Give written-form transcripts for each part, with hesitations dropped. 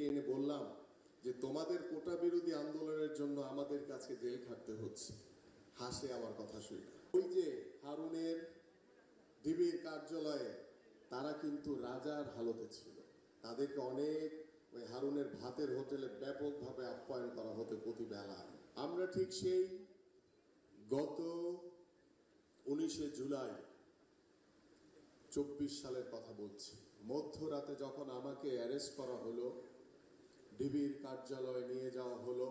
এনে বললাম যে তোমাদের কোটা বিরোধী আন্দোলনের জন্য আমাদের কাছে জেল খাটতে হচ্ছে। হাসে আমার কথা শুনে। ওই যে হারুনের ডিবির কার্যালয়ে তারা কিন্তু রাজার হালতে ছিল। তাদেরকে অনেক ওই হারুনের ভাতের হোটেলে ব্যাপকভাবে আপ্যায়ন করা হতো প্রতি বেলায়। আমরা ঠিক সেই গত 19শে জুলাই 24 সালের কথা বলছি। মধ্যরাতে যখন আমাকে অ্যারেস্ট করা হলো, ডিবির কার্যালয়ে নিয়ে যাওয়া হলো,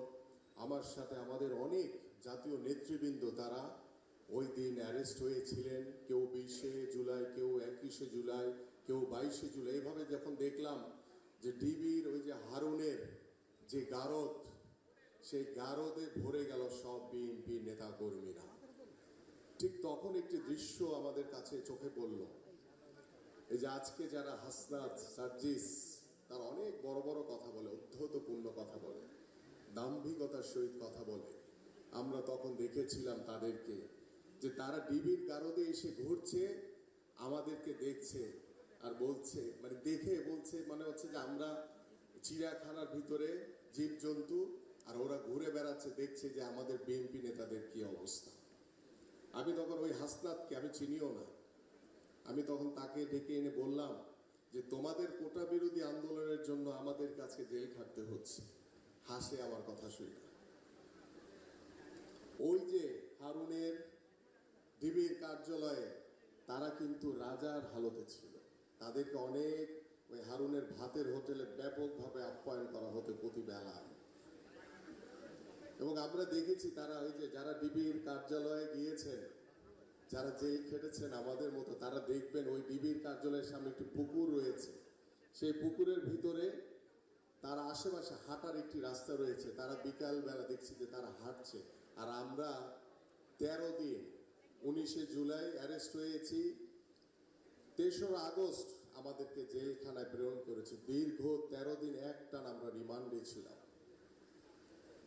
আমার সাথে আমাদের অনেক জাতীয় নেতৃবৃন্দ তারা ওই দিন অ্যারেস্ট হয়েছিলেন। কেউ 20শে জুলাই, কেউ 21শে জুলাই, কেউ 22শে জুলাই। এইভাবে যখন দেখলাম যে ডিবির ওই যে হারুনের যে গারদ, সেই গারদে ভরে গেল সব বিএনপি নেতা কর্মীরা, ঠিক তখন একটি দৃশ্য আমাদের কাছে চোখে পড়ল। এই যে আজকে যারা হাসনাত, সার্জিস, তারা অনেক বড় বড় কথা বলে, উদ্ধতপূর্ণ কথা বলে, দাম্ভিকতার সহিত কথা বলে। আমরা তখন দেখেছিলাম তাদেরকে যে তারা ডিবির গারদে এসে ঘুরছে, আমাদেরকে দেখছে আর বলছে, মানে দেখে বলছে মানে হচ্ছে যে আমরা চিড়িয়াখানার ভিতরে জীবজন্তু, আর ওরা ঘুরে বেড়াচ্ছে, দেখছে যে আমাদের বিএনপি নেতাদের কি অবস্থা। আমি তখন ওই হাসনাতকে আমি চিনিও না, আমি তখন তাকে ডেকে এনে বললাম যে তোমাদের কোটা বিরোধী আন্দোলনের জন্য আমাদের কাছে জেল খাটতে হচ্ছে। হাসে আমার কথা শুনে। ওই যে হারুনের ডিবির কার্যালয়ে তারা কিন্তু রাজার হালতে ছিল। তাদেরকে অনেক ওই হারুনের ভাতের হোটেলে ব্যাপকভাবে আপ্যায়ন করা হতো প্রতি বেলায়। এবং আমরা দেখেছি তারা ওই যে যারা ডিবির কার্যালয়ে গিয়েছেন, যারা জেল খেটেছেন আমাদের মতো, তারা দেখবেন ওই ডিবির কার্যালয়ের সামনে একটি পুকুর রয়েছে। সেই পুকুরের ভিতরে তারা আশেপাশে হাঁটার একটি রাস্তা রয়েছে, তারা বিকাল বেলা দেখছি যে তারা হাঁটছে। আর আমরা 13 দিন, 19শে জুলাই অ্যারেস্ট হয়েছি, 3রা আগস্ট আমাদেরকে জেলখানায় প্রেরণ করেছে। দীর্ঘ 13 দিন একটানা আমরা রিমান্ডে ছিলাম।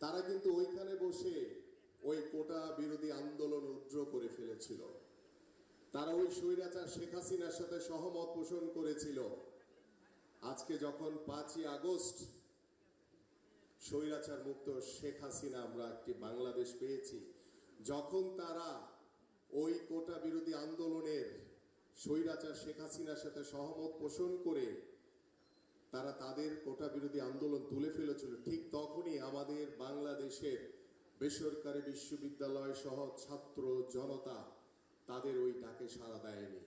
তারা কিন্তু ওইখানে বসে ওই কোটা বিরোধী আন্দোলন উদ্র করে ফেলেছিল। তারা ওই স্বৈরাচার শেখ হাসিনার সাথে সহমত পোষণ করেছিল। আজকে যখন 5ই আগস্ট স্বৈরাচার মুক্ত শেখ হাসিনা আমরা একটি বাংলাদেশ পেয়েছি, যখন তারা ওই কোটা বিরোধী আন্দোলনের স্বৈরাচার শেখ হাসিনার সাথে সহমত পোষণ করে তারা তাদের কোটা বিরোধী আন্দোলন তুলে ফেলেছিল, ঠিক তখনই আমাদের বাংলাদেশের বেসরকারি বিশ্ববিদ্যালয় সহ ছাত্র জনতা তাদের ওই ডাকে সাড়া দেয়নি।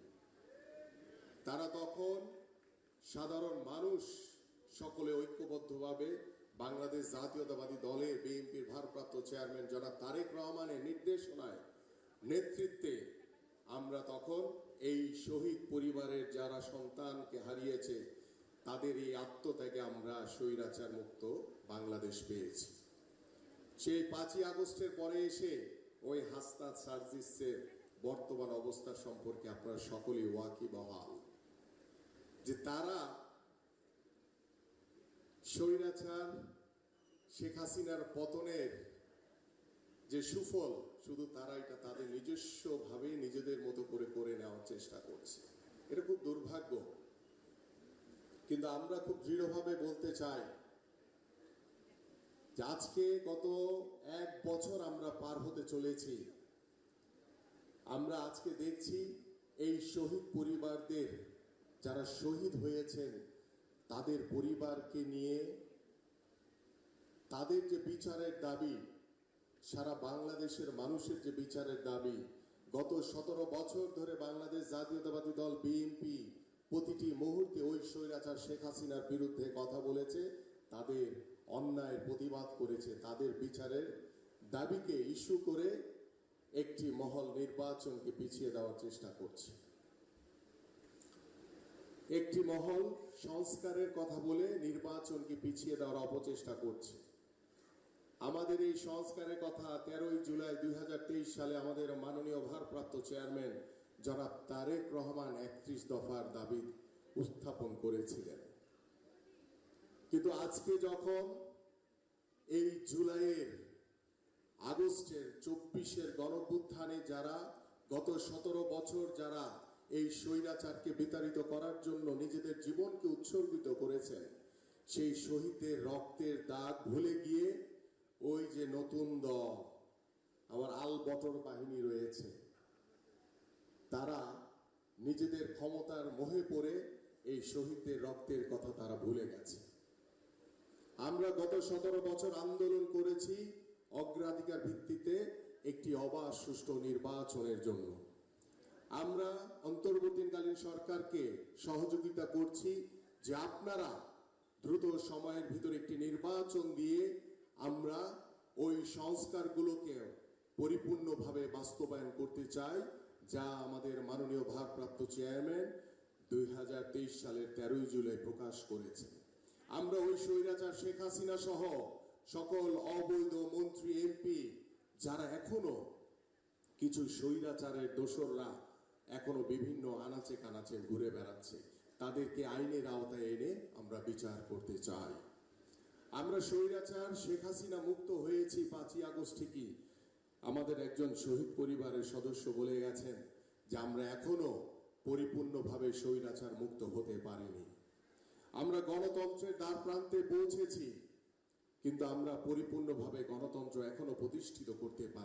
তারা তখন সাধারণ মানুষ সকলে ঐক্যবদ্ধভাবে বাংলাদেশ জাতীয়তাবাদী দলের বিএনপির ভারপ্রাপ্ত চেয়ারম্যান জনাব তারেক রহমানের নির্দেশনায়, নেতৃত্বে আমরা তখন এই শহীদ পরিবারের যারা সন্তানকে হারিয়েছে তাদের এই আত্মত্যাগে আমরা স্বৈরাচার মুক্ত বাংলাদেশ পেয়েছি। সেই 5ই আগস্টের পরে এসে ওই হাসনাত, সার্জিসের বর্তমান অবস্থা সম্পর্কে আপনারা সকলেই ওয়াকিবহাল যে তারা স্বৈরাচার শেখ হাসিনার পতনের যে সুফল, শুধু তারা এটা তাদের নিজস্বভাবে নিজেদের মতো করে করে নেওয়ার চেষ্টা করছে। এটা খুব দুর্ভাগ্য। কিন্তু আমরা খুব দৃঢ়ভাবে বলতে চাই যে আজকে গত 1 বছর আমরা পার হতে চলেছি। আমরা আজকে দেখছি এই শহীদ পরিবারদের, যারা শহীদ হয়েছেন তাদের পরিবারকে নিয়ে তাদের যে বিচারের দাবি, সারা বাংলাদেশের মানুষের যে বিচারের দাবি, গত 17 বছর ধরে বাংলাদেশ জাতীয়তাবাদী দল বিএনপি প্রতিটি মুহূর্তে ওই স্বৈরাচার শেখ হাসিনার বিরুদ্ধে কথা বলেছে, তাদের অন্যায়ের প্রতিবাদ করেছে, তাদের বিচারের দাবিকে ইস্যু করে একটি মহল নির্বাচনকে পিছিয়ে দেওয়ার চেষ্টা করছে। একটি মহল সংস্কারের কথা বলে নির্বাচনকে পিছিয়ে দেওয়ার অপচেষ্টা করছে। আমাদের এই সংস্কারের কথা 13ই জুলাই 2023 সালে আমাদের মাননীয় ভারপ্রাপ্ত চেয়ারম্যান জনাব তারেক রহমান 31 দফার দাবি উত্থাপন করেছিলেন। কিন্তু আজকে যখন এই জুলাইয়ের, আগস্টের, 24-এর গণঅভ্যুত্থানে যারা গত 17 বছর যারা এই স্বৈরাচারকে বিতাড়িত করার জন্য নিজেদের জীবনকে উৎসর্গিত করেছেন, সেই শহীদদের রক্তের দাগ ভুলে গিয়ে ওই যে নতুন দল আমার আল বটর বাহিনী রয়েছে, তারা নিজেদের ক্ষমতার মোহে পড়ে এই শহীদদের রক্তের কথা তারা ভুলে গেছে। আমরা গত 17 বছর আন্দোলন করেছি অগ্রাধিকার ভিত্তিতে একটি অবাধ সুষ্ঠু নির্বাচনের জন্য। আমরা অন্তর্বর্তীকালীন সরকারকে সহযোগিতা করছি যে আপনারা দ্রুত সময়ের ভিতরে একটি নির্বাচন দিয়ে আমরা ওই সংস্কারগুলোকে পরিপূর্ণভাবে বাস্তবায়ন করতে চাই, যা আমাদের মাননীয় ভারপ্রাপ্ত চেয়ারম্যান 2023 সালের 13 জুলাই প্রকাশ করেছে। আমরা ওই স্বৈরাচার শেখ হাসিনা সহ সকল অবৈধ মন্ত্রী এমপি যারা এখনো কিছু স্বৈরাচারের দোসররা এখনো বিভিন্ন আনাচে কানাচে ঘুরে বেড়াচ্ছে, তাদেরকে আইনের আওতায় এনে আমরা বিচার করতে চাই। আমরা স্বৈরাচার শেখ হাসিনা মুক্ত হয়েছি 5ই আগস্ট ঠিকই, আমাদের একজন শহীদ পরিবারের সদস্য বলে গেছেন যে আমরা এখনো পরিপূর্ণভাবে স্বৈরাচার মুক্ত হতে পারিনি। আমরা গণতন্ত্রের দ্বার প্রান্তে পৌঁছেছি, কিন্তু আমরা পরিপূর্ণভাবে গণতন্ত্র এখনো প্রতিষ্ঠিত করতে পারি।